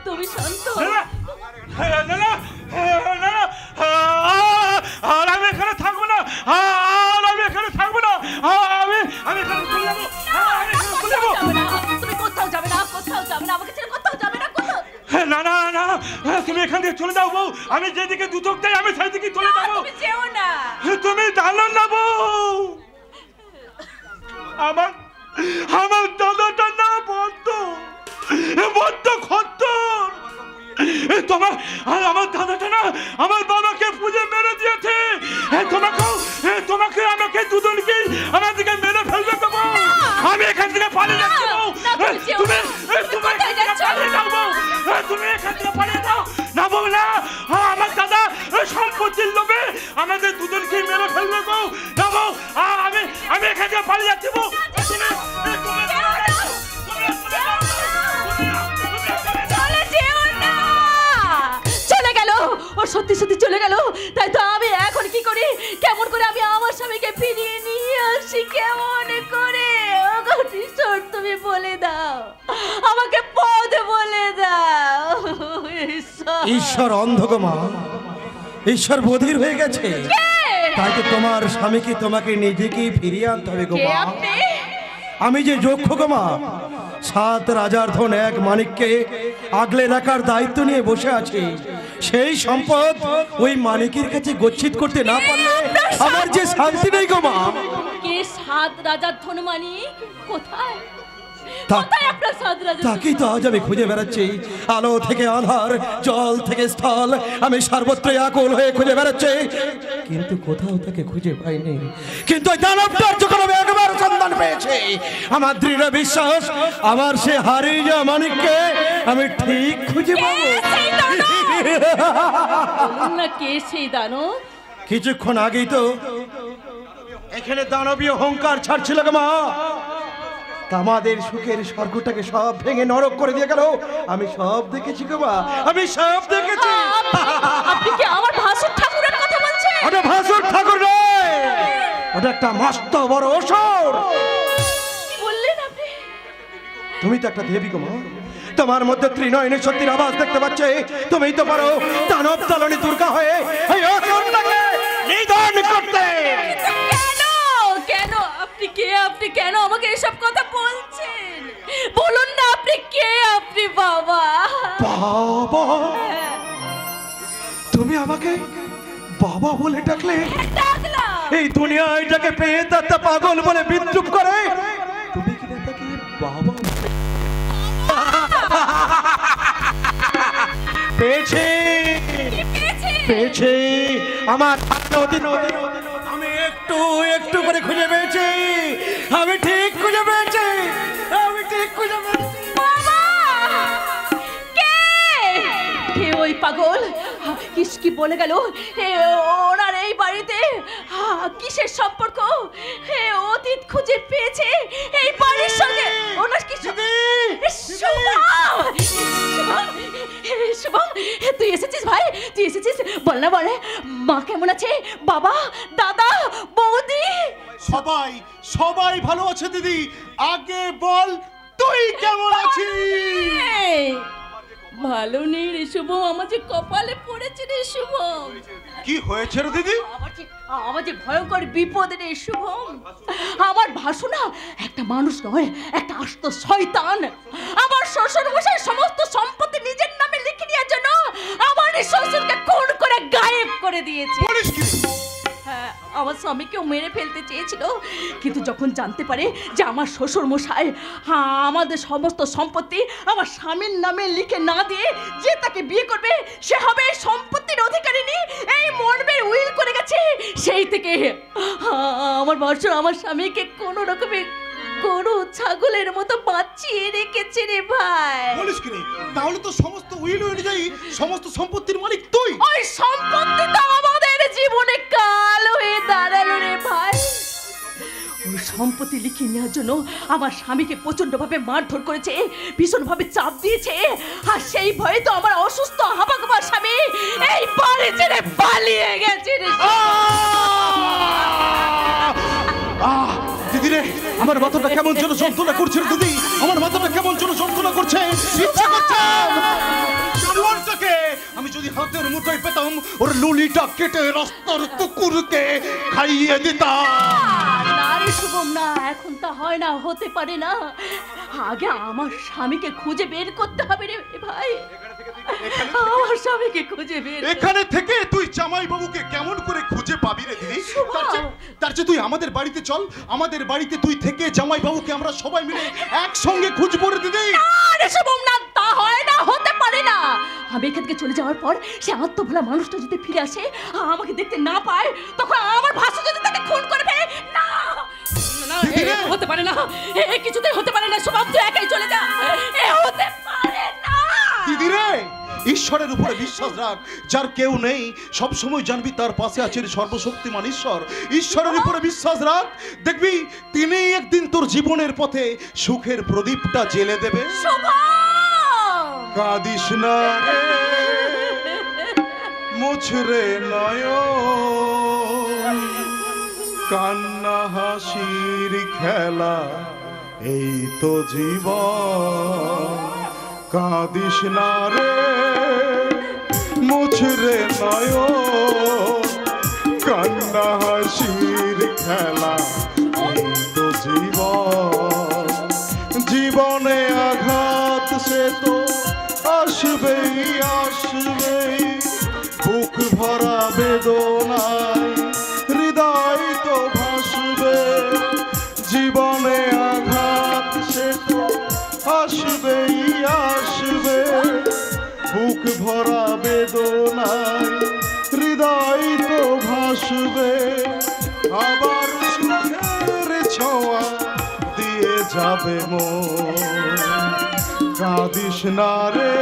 তুমি শান্ত আমি এখানে থাকবো না, আমি এখানে থাকবো না, আমি এখানে চলে যাবো, তুমি কোথাও যাবে না, কোথাও যাবে না, আমাকে ছেড়ে কোথাও যাবে না, কোথাও না না না, তুমি এখান থেকে চলে যাও বউ, আমি যেদিকে দু চোখ দেয় আমি সেই দিকে চলে যাবো। তুমি যেও না, তুমি জানো না বউ, আমার দাদাটার নাম বড্ড খদ্দর। তোমার আমার দাদাটা না আমার বাবাকে পুজো মেরে দিয়েছে, তোমাকে আমাকে দুজনকে আমার দিকে মেরে ফেলবে তো বউ, আমি এখান থেকে পালিয়ে যাচ্ছি বউ, তুমি পালিয়ে যাও বউ, তুমি এখান থেকে পালিয়ে যাও না বউ, না আমার দাদা সম্পত্তির লোভে আমাদের দুজনকে মেরে ফেলবে বউ, না বউ, আমি এখান থেকে পালিয়ে যাচ্ছি বউ, চলে গেল, ও সত্যি সত্যি চলে গেল। তাই তো আমি এখন কি করি, কেমন করে আমি আমার স্বামীকে ফিরিয়ে নিয়ে আসি, কেমন করে? তুমি বলে দাও, আমাকে পথ বলে দাও। ঈশ্বর অন্ধ গো মা, ঈশ্বর বধির হয়ে গেছে, তাই তো তোমার স্বামীকে তোমাকে নিজেকে ফিরিয়ে আনতে হবে গো মা। আমি যে যক্ষ গো মা, 7 রাজার ধন এক মানিককে আগলে রাখার দায়িত্ব নিয়ে বসে আছে, সেই সম্পদ ওই মানিকের কাছে গচ্ছিত করতে না পারলে আমার যে শান্তি নেই গো মা। কে 7 রাজার ধন মানিক? কোথায়? তাকেই তো আজ আমি খুঁজে বেড়াচ্ছি, আলো থেকে আধার, জল থেকে স্থল, আমি সর্বত্র আকুল হয়ে খুঁজে বেড়াচ্ছি, কিন্তু কোথাও তাকে খুঁজে পাইনি। কিন্তু ওই দানবটার যখন আমি একবার সন্ধান পেয়েছি, আমার দৃঢ় বিশ্বাস আমার সে হারিয়ে যাওয়া মানিককে আমি ঠিক খুঁজে পাবো। কে সেই দানব? কিছুক্ষণ আগেই তো এখানে দানবীয় অহংকার ছাড়ছিল গো মা, আমাদের সুখের স্বর্গটাকে সব ভেঙে নরক করে দিয়ে গেল। আমি সব দেখেছি গো মা, আমি সব দেখেছি। আপনি কি আমার ভাসুর ঠাকুরের কথা বলছেন? ওটা ভাসুর ঠাকুর নয়, ওটা একটা মস্ত বড় অসুর। কি বললেন আপনি? তুমি তো একটা দেবী গো মা, তোমার মধ্যে ত্রিনয়নী শক্তির আওয়াজ দেখতে পাচ্ছে, তুমিই তো পারো দানব দলনী দুর্গা হয়ে এই অসুরটাকে নিধন করতে। কেন আপনি কে? আপনি কেন আমাকে এসব কথা বলছেন? বলুন না আপনি কে? আপনি বাবা? বাবা? তুমি আমাকে বাবা বলে ডাকলে? এই দুনিয়া এটাকে পেয়ে তাতে পাগল বলে বিদ্রুপ করে, তুমি কি তাকে বাবা পেয়েছে? পেয়েছে আমার আমি একটু একটু করে খুঁজে পেয়েছি, আমি ঠিক খুঁজে পেয়েছি, আমি ঠিক খুঁজে পেয়েছি। কে ওই পাগল? কি বলে গেল? ওনার এই বাড়িতে কিসের সম্পর্ক? অতীত খুঁজে পেয়েছে এই বাড়ির সঙ্গে ওনার কি? শুভম, তুই এসেছিস ভাই, তুই এসেছিস? বল না, বলে মা কেমন আছে, বাবা, দাদা, বৌদি? সবাই ভালো আছে দিদি, আগে বল তুই কেমন আছিস? ভালো নেই রে শুভম, আমার যে কপালে পড়েছে রে শুভম। কি হয়েছে রে দিদি? আমার যে ভয়ঙ্কর বিপদ রে শুভম। আমার ভাসু না একটা মানুষ নয়, একটা আস্ত শয়তান। আমার শ্বশুর মশাই সমস্ত সম্পত্তি নিজের নামে লিখে নেওয়ার জন্য আমার শ্বশুরকে খুন করে গায়েব করে দিয়েছে। হ্যাঁ, আমার স্বামীকেও মেরে ফেলতে চেয়েছিল, কিন্তু যখন জানতে পারে যে আমার শ্বশুর মশাই আমাদের সমস্ত সম্পত্তি আমার স্বামীর নামে লিখে না দিয়ে যে তাকে বিয়ে করবে সে হবে সম্পত্তির অধিকারিণী, এই মর্মে উইল করে গেছে, সেই থেকে আমার বর্ষর আমার স্বামীকে কোনো রকমে গরু ছাগলের মতো বাঁচিয়ে রেখেছে রে ভাই। বলিস কি? তাহলে তো সমস্ত উইল অনুযায়ী সমস্ত সম্পত্তির মালিক তুই। ওই সম্পত্তি তো আমাদের জীবনে কাল হয়ে দাঁড়ালো রে ভাই। ওই সম্পত্তি লিখে নেওয়ার জন্য আমার স্বামীকে প্রচন্ডভাবে মারধর করেছে, ভীষণভাবে চাপ দিয়েছে, আর সেই ভয়ে তো আমার অসুস্থ হাবাগোবা স্বামী এই বাড়ি ছেড়ে পালিয়ে গেছে রে। দিদি রে, আমার মাথাটা কেমন যেন যন্ত্রণা করছে দিদি, আমার মাথাটা কেমন যেন যন্ত্রণা করছে, ইচ্ছা করছে যদি হাতের মুঠোয় পেতাম ওর লুলিটা কেটে রাস্তার কুকুরকে খাইয়ে দিতাম। না রে শুভম, না, এখন তা হয় না, হতে পারে না। আগে আমার স্বামীকে খুঁজে বের করতে হবে রে ভাই, আমার স্বামীকে খুঁজে বের। এখানে থেকে তুই জামাই বাবুকে কেমন করে খুঁজে পাবি রে দিদি? তার চেয়ে তুই আমাদের বাড়িতে চল, আমাদের বাড়িতে তুই থেকে জামাই বাবুকে আমরা সবাই মিলে একসঙ্গে খুঁজবো রে দিদি। আরে শুভম, না, তা হয় না, হতে পারে না। আমি এখান থেকে চলে যাওয়ার পর সে আত্মভোলা মানুষটা যদি ফিরে আসে, আমাকে দেখতে না পায়, তখন আমার ভাসু যদি তাকে খুন করে ফেলে, না না, হতে পারে না, কিছুতেই হতে পারে না। শুভম, তুই একাই চলে যা, হতে পারে না। দিদি রে, ঈশ্বরের উপরে বিশ্বাস রাখ, যার কেউ নেই, সব সময় জানবি তার পাশে আছেন সর্বশক্তিমান ঈশ্বর। ঈশ্বরের উপরে বিশ্বাস রাখ, দেখবি তিনি একদিন তোর জীবনের পথে সুখের প্রদীপটা জ্বেলে দেবে। কাঁদিস না রে মুছরে নয়ন, কান্না হাসির খেলা এই তো জীবন। কাঁদিস না রে মুছরে নয়ন, কান্না হাসির খেলা এই তো জীবন। জীবনে আঘাত সে তো আসবেই আসবেই, বুক ভরা বেদনায় হৃদয় তো ভাসবে। জীবনে আঘাত সে তো আসবেই আসবে, বুক ভরা বেদনায় হৃদয় তো ভাসবে। আবার সুখের ছোঁয়া দিয়ে যাবে মন। কাঁদিস না রে